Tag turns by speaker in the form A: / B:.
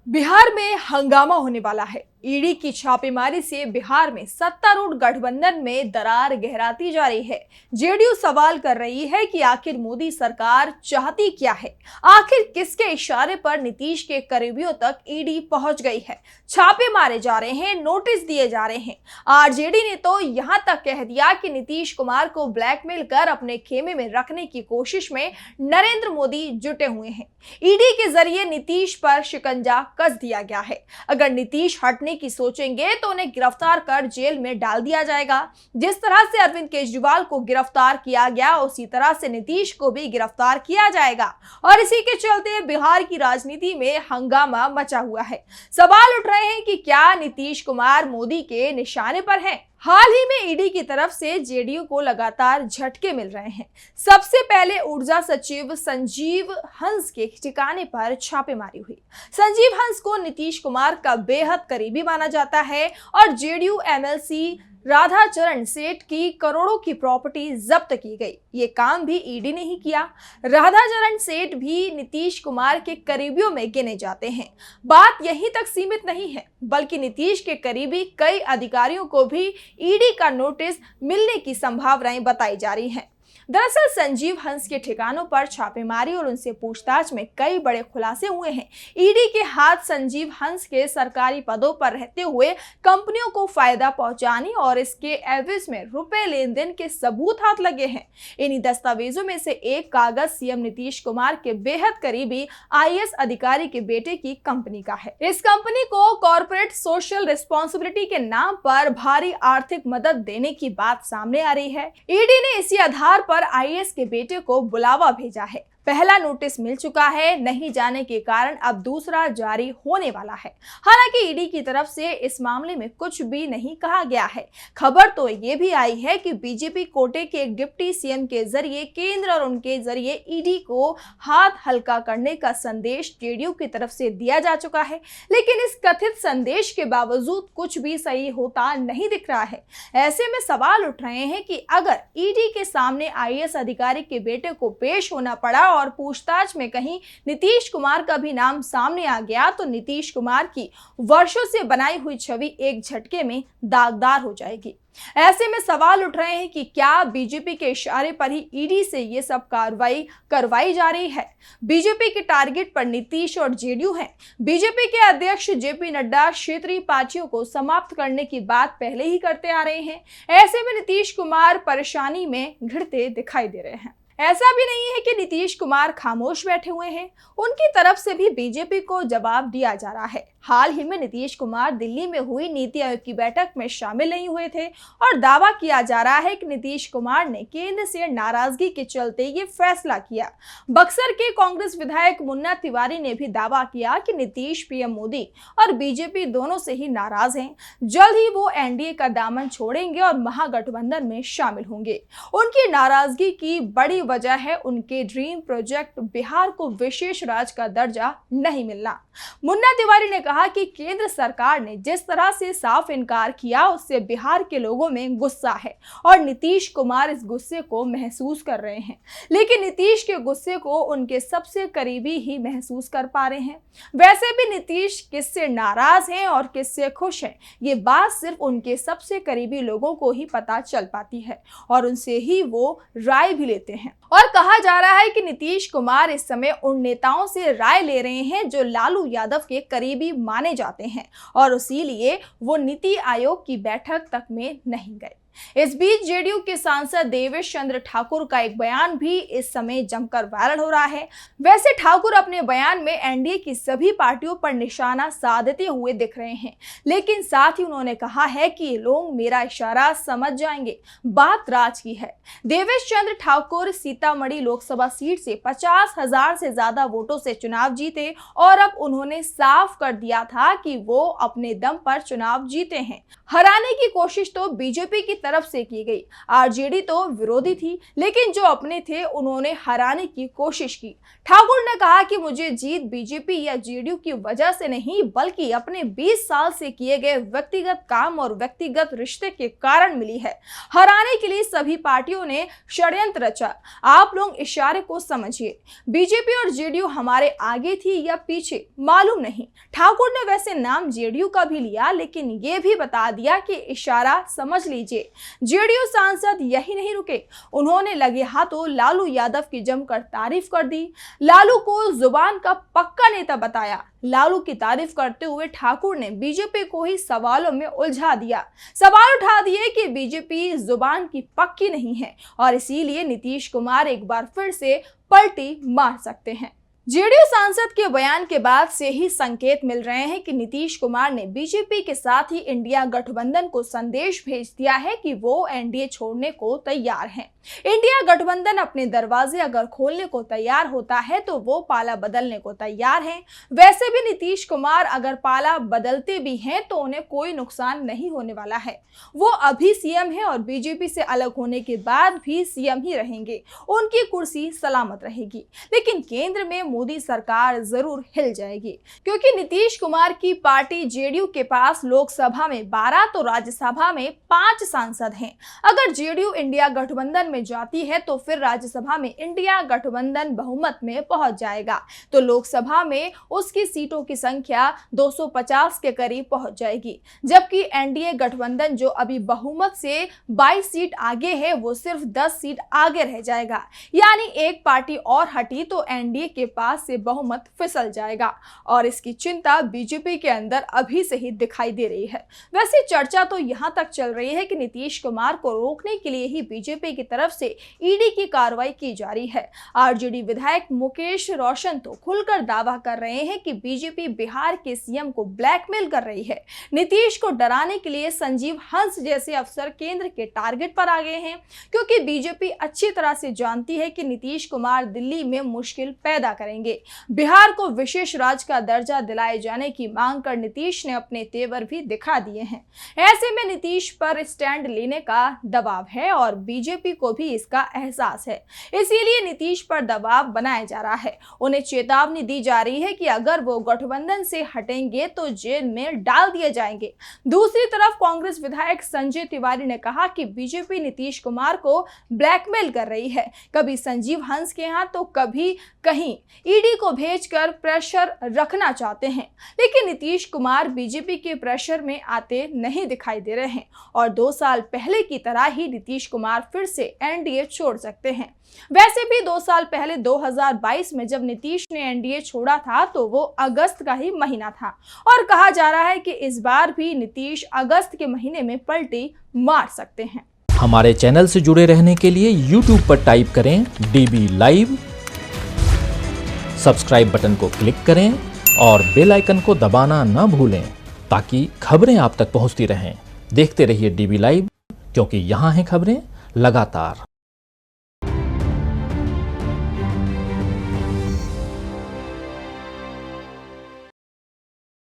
A: बिहार में हंगामा होने वाला है। ईडी की छापेमारी से बिहार में सत्तारूढ़ गठबंधन में दरार गहराती जा रही है। जेडीयू सवाल कर रही है कि आखिर मोदी सरकार चाहती क्या है, आखिर किसके इशारे पर नीतीश के करीबियों तक ईडी पहुंच गई है। छापे मारे जा रहे हैं, नोटिस दिए जा रहे हैं। आरजेडी ने तो यहां तक कह दिया कि नीतीश कुमार को ब्लैकमेल कर अपने खेमे में रखने की कोशिश में नरेंद्र मोदी जुटे हुए हैं। ईडी के जरिए नीतीश पर शिकंजा कस दिया गया है। अगर नीतीश हटने की सोचेंगे तो उन्हें गिरफ्तार कर जेल में डाल दिया जाएगा। जिस तरह से अरविंद केजरीवाल को गिरफ्तार किया गया, उसी तरह से नीतीश को भी गिरफ्तार किया जाएगा। और इसी के चलते बिहार की राजनीति में हंगामा मचा हुआ है। सवाल उठ रहे हैं कि क्या नीतीश कुमार मोदी के निशाने पर हैं? हाल ही में ईडी की तरफ से जेडीयू को लगातार झटके मिल रहे हैं। सबसे पहले ऊर्जा सचिव संजीव हंस के ठिकाने पर छापेमारी हुई। संजीव हंस को नीतीश कुमार का बेहद करीबी माना जाता है और जेडीयू एमएलसी राधाचरण सेठ की करोड़ों की प्रॉपर्टी जब्त की गई। ये काम भी ईडी ने ही किया। राधाचरण सेठ भी नीतीश कुमार के करीबियों में गिने जाते हैं। बात यहीं तक सीमित नहीं है, बल्कि नीतीश के करीबी कई अधिकारियों को भी ईडी का नोटिस मिलने की संभावनाएं बताई जा रही हैं। दरअसल संजीव हंस के ठिकानों पर छापेमारी और उनसे पूछताछ में कई बड़े खुलासे हुए हैं। ईडी के हाथ संजीव हंस के सरकारी पदों पर रहते हुए कंपनियों को फायदा पहुंचाने और इसके एवज में रुपए लेन देन के सबूत हाथ लगे हैं। इन्हीं दस्तावेजों में से एक कागज सीएम नीतीश कुमार के बेहद करीबी आईएएस अधिकारी के बेटे की कंपनी का है। इस कंपनी को कॉर्पोरेट सोशल रिस्पॉन्सिबिलिटी के नाम पर भारी आर्थिक मदद देने की बात सामने आ रही है। ईडी ने इसी आधार पर आईएएस के बेटे को बुलावा भेजा है। पहला नोटिस मिल चुका है, नहीं जाने के कारण अब दूसरा जारी होने वाला है। हालांकि ईडी की तरफ से इस मामले में कुछ भी नहीं कहा गया है। खबर तो ये भी आई है कि बीजेपी कोटे के एक डिप्टी सीएम के जरिए केंद्र और उनके जरिए ईडी को हाथ हल्का करने का संदेश जेडीयू की तरफ से दिया जा चुका है। लेकिन इस कथित संदेश के बावजूद कुछ भी सही होता नहीं दिख रहा है। ऐसे में सवाल उठ रहे हैं कि अगर ईडी के सामने आईएएस अधिकारी के बेटे को पेश होना पड़ा और पूछताछ में कहीं नीतीश कुमार का भी नाम सामने आ गया तो नीतीश कुमार की वर्षों से बनाई हुई छवि एक झटके में दागदार हो जाएगी। ऐसे में सवाल उठ रहे हैं कि क्या बीजेपी के इशारे पर ही ईडी से ये सब कार्रवाई करवाई जा रही है। बीजेपी के टारगेट पर नीतीश और जेडीयू हैं। बीजेपी के अध्यक्ष जेपी नड्डा क्षेत्रीय पार्टियों को समाप्त करने की बात पहले ही करते आ रहे हैं। ऐसे में नीतीश कुमार परेशानी में घिरते दिखाई दे रहे हैं। ऐसा भी नहीं है कि नीतीश कुमार खामोश बैठे हुए हैं, उनकी तरफ से भी बीजेपी को जवाब दिया जा रहा है। हाल ही में नीतीश कुमार दिल्ली में हुई नीति आयोग की बैठक में शामिल नहीं हुए थे और दावा किया जा रहा है कि नीतीश कुमार ने केंद्र से नाराजगी के चलते ये फैसला किया। बक्सर के कांग्रेस विधायक मुन्ना तिवारी ने भी दावा किया कि नीतीश पीएम मोदी और बीजेपी दोनों से ही नाराज हैं। जल्द ही वो एनडीए का दामन छोड़ेंगे और महागठबंधन में शामिल होंगे। उनकी नाराजगी की बड़ी वजह है उनके ड्रीम प्रोजेक्ट बिहार को विशेष राज्य का दर्जा नहीं मिलना। मुन्ना तिवारी ने कहा कि केंद्र सरकार ने जिस तरह से साफ इनकार किया उससे बिहार के लोगों में गुस्सा है और नीतीश कुमार इस गुस्से को महसूस कर रहे हैं। लेकिन नीतीश के गुस्से को उनके सबसे करीबी ही महसूस कर पा रहे हैं। वैसे भी नीतीश किससे नाराज हैं और किससे खुश हैं, ये बात सिर्फ उनके सबसे करीबी लोगों को ही पता चल पाती है और उनसे ही वो राय भी लेते हैं। और कहा जा रहा है कि नीतीश कुमार इस समय उन नेताओं से राय ले रहे हैं जो लालू यादव के करीबी माने जाते हैं और इसीलिए वो नीति आयोग की बैठक तक में नहीं गए। इस बीच जेडीयू के सांसद देवेश चंद्र ठाकुर का एक बयान भी इस समय जमकर वायरल हो रहा है। वैसे ठाकुर अपने बयान में एनडीए की सभी पार्टियों पर निशाना साधते हुए दिख रहे हैं, लेकिन साथ ही उन्होंने कहा है कि ये लोग मेरा इशारा समझ जाएंगे। बात राज की है। देवेश चंद्र ठाकुर सीतामढ़ी लोकसभा सीट से 50,000 से ज्यादा वोटों से चुनाव जीते और अब उन्होंने साफ कर दिया था कि वो अपने दम पर चुनाव जीते हैं। हराने की कोशिश तो बीजेपी की तरफ से की गई। आरजेडी तो विरोधी थी, लेकिन जो अपने थे उन्होंने हराने की कोशिश की। ठाकुर ने कहा कि मुझे जीत बीजेपी या जेडीयू की वजह से नहीं, बल्कि अपने 20 साल से किए गए व्यक्तिगत काम और व्यक्तिगत रिश्ते के कारण मिली है। हराने के लिए सभी पार्टियों ने षड्यंत्र रचा। आप लोग इशारे को समझिए। बीजेपी और जेडीयू हमारे आगे थी या पीछे मालूम नहीं। ठाकुर ने वैसे नाम जेडीयू का भी लिया, लेकिन ये भी बता दिया कि इशारा समझ लीजिए। जेडीयू सांसद यही नहीं रुके, उन्होंने लगे हाथों लालू यादव की जमकर तारीफ कर दी। लालू को जुबान का पक्का नेता बताया। लालू की तारीफ करते हुए ठाकुर ने बीजेपी को ही सवालों में उलझा दिया। सवाल उठा दिए कि बीजेपी जुबान की पक्की नहीं है और इसीलिए नीतीश कुमार एक बार फिर से पलटी मार सकते हैं। जेडीयू सांसद के बयान के बाद से ही संकेत मिल रहे हैं कि नीतीश कुमार ने बीजेपी के साथ ही इंडिया गठबंधन को संदेश भेज दिया है कि वो एनडीए छोड़ने को तैयार हैं। इंडिया गठबंधन अपने दरवाजे अगर खोलने को तैयार होता है तो वो पाला बदलने को तैयार है। वैसे भी नीतीश कुमार अगर पाला बदलते भी हैं तो उन्हें कोई नुकसान नहीं होने वाला है। वो अभी सीएम है और बीजेपी से अलग होने के बाद भी सीएम ही रहेंगे। उनकी कुर्सी सलामत रहेगी, लेकिन केंद्र में मोदी सरकार जरूर हिल जाएगी, क्योंकि नीतीश कुमार की पार्टी जेडीयू के पास लोकसभा में 12 तो राज्यसभा में 5 सांसद हैं। अगर जेडीयू इंडिया गठबंधन में जाती है तो फिर राज्यसभा में इंडिया गठबंधन बहुमत में पहुंच जाएगा, तो लोकसभा में उसकी सीटों की संख्या 250 के करीब पहुंच जाएगी। जबकि एनडीए गठबंधन जो अभी बहुमत से 22 सीट आगे है, वो सिर्फ 10 सीट आगे रह जाएगा। यानी एक पार्टी और हटी तो एनडीए के पास से बहुमत फिसल जाएगा और इसकी चिंता बीजेपी के अंदर अभी से ही दिखाई दे रही है। वैसे चर्चा तो यहां तक चल रही है कि नीतीश कुमार को रोकने के लिए ही बीजेपी की तरफ से ईडी की कार्रवाई की जा रही है। आरजेडी विधायक मुकेश रोशन तो खुलकर दावा कर रहे हैं कि बीजेपी बिहार के सीएम को ब्लैकमेल कर रही है। नीतीश को डराने के लिए संजीव हंस जैसे अफसर केंद्र के टारगेट पर आ गए हैं, क्योंकि बीजेपी अच्छी तरह से जानती है कि नीतीश कुमार दिल्ली में मुश्किल पैदा करेंगे। बिहार को विशेष राज्य का दर्जा दिलाए जाने की मांग कर नीतीश ने अपने तेवर भी दिखा दिए हैं। ऐसे में नीतीश पर स्टैंड लेने का दबाव है और बीजेपी को भी इसका एहसास है। इसीलिए नीतीश पर दबाव बनाया जा रहा है। उन्हें चेतावनी दी जा रही है कि अगर वो गठबंधन से हटेंगे तो जेल में डाल दिए जाएंगे। दूसरी तरफ कांग्रेस विधायक संजय तिवारी ने कहा कि बीजेपी नीतीश कुमार को ब्लैकमेल कर रही है, कभी संजीव हंस के यहाँ तो कभी कहीं ईडी को भेजकर प्रेशर रखना चाहते हैं। लेकिन नीतीश कुमार बीजेपी के प्रेशर में आते नहीं दिखाई दे रहे हैं और 2 साल पहले की तरह ही नीतीश कुमार फिर से एनडीए छोड़ सकते हैं। वैसे भी 2 साल पहले 2022 में जब नीतीश ने एनडीए छोड़ा था तो वो अगस्त का ही महीना था और कहा जा रहा है कि इस बार भी नीतीश अगस्त के महीने में पलटी मार सकते हैं।
B: हमारे चैनल से जुड़े रहने के लिए YouTube पर टाइप करें DB लाइव, सब्सक्राइब बटन को क्लिक करें और बेल आइकन को दबाना ना भूलें ताकि खबरें आप तक पहुंचती रहें। देखते रहिए DB लाइव, क्योंकि यहाँ हैं खबरें लगातार।